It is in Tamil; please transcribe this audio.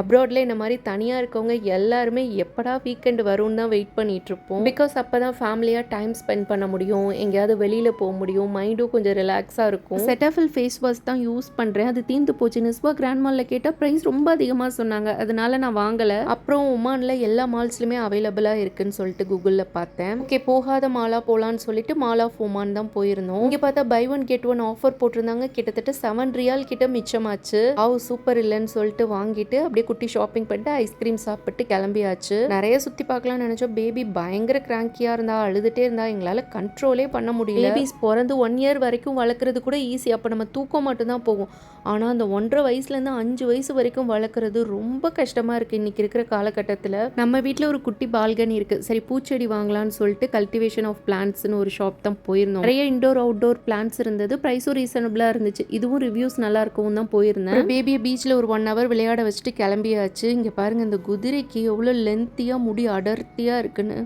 அப்ராட்ல இந்த மாதிரி தனியாக இருக்கவங்க எல்லாருமே எப்படா வீக்கெண்ட் வரும்னு தான் வெயிட் பண்ணிட்டு இருப்போம். பிகாஸ் அப்போ தான் ஃபேமிலியாக டைம் ஸ்பெண்ட் பண்ண முடியும், எங்கேயாவது வெளியில் போக முடியும், மைண்டும் கொஞ்சம் ரிலாக்ஸாக இருக்கும். செட்டாஃபில் ஃபேஸ் வாஷ் தான் யூஸ் பண்ணுறேன், அது தீர்ந்து போச்சு. நிஸ்வா கிராண்ட் மாலில் கேட்டால் ப்ரைஸ் ரொம்ப அதிகமாக சொன்னாங்க, அதனால நான் வாங்கலை. அப்புறம் ஒமானில் எல்லா மால்ஸ்லையுமே அவைலபிளாக இருக்குன்னு சொல்லிட்டு கூகுளில் பார்த்தேன். ஓகே, போகாத மாலாக போகலான்னு சொல்லிட்டு மால் ஆஃப் ஒமான் தான் போயிருந்தோம். இங்கே பார்த்தா buy one get one offer போட்டிருந்தாங்க. கிட்டத்தட்ட 7 ரியால் கிட்ட மிச்சமாச்சு. சூப்பர் இல்லைன்னு சொல்லிட்டு வாங்கிட்டு அப்படியே குட்டி ஷாப்பிங் பண்ணிட்டு ஐஸ்கிரீம் சாப்பிட்டு கிளம்பியாச்சு. நிறைய சுற்றி பார்க்கலாம்னு நினச்சோம். பேபி பயங்கர கிராங்கியாக இருந்தா, அழுதுகிட்டே இருந்தா, எங்களால் கண்ட்ரோலே பண்ண முடியல. பேபிஸ் பிறந்து 1 இயர் வரைக்கும் வளர்க்குறது கூட ஈஸி, அப்போ நம்ம தூக்கம் மட்டும்தான் போகும். ஆனால் அந்த 1.5 வயசுலேருந்து 5 வயசு வரைக்கும் வளர்க்குறது ரொம்ப கஷ்டமாக இருக்குது இன்றைக்கி இருக்கிற காலகட்டத்தில். நம்ம வீட்டில் ஒரு குட்டி பால்கனி இருக்குது, சரி பூச்செடி வாங்கலான்னு சொல்லிட்டு கல்டிவேஷன் ஆஃப் பிளான்ட்ஸ்னு ஒரு ஷாப் தான் போயிருந்தோம். நிறைய இண்டோர் அவுட்டோர் பிளான்ட்ஸ் இருந்தது, ப்ரைஸும் ரீசனபிளாக இருந்துச்சு. இதுவும் ரிவ்யூஸ் நல்லா இருக்கும் தான் போயிருந்தேன். பேபியை பீச்சில் ஒரு 1 ஹவர் விளையாட வச்சுட்டு கிளம்பியாச்சு. இங்கே பாருங்கள், இந்த குதிரைக்கு எவ்வளோ லென்த்தியாக முடி அடர்த்தியாக இருக்குன்னு.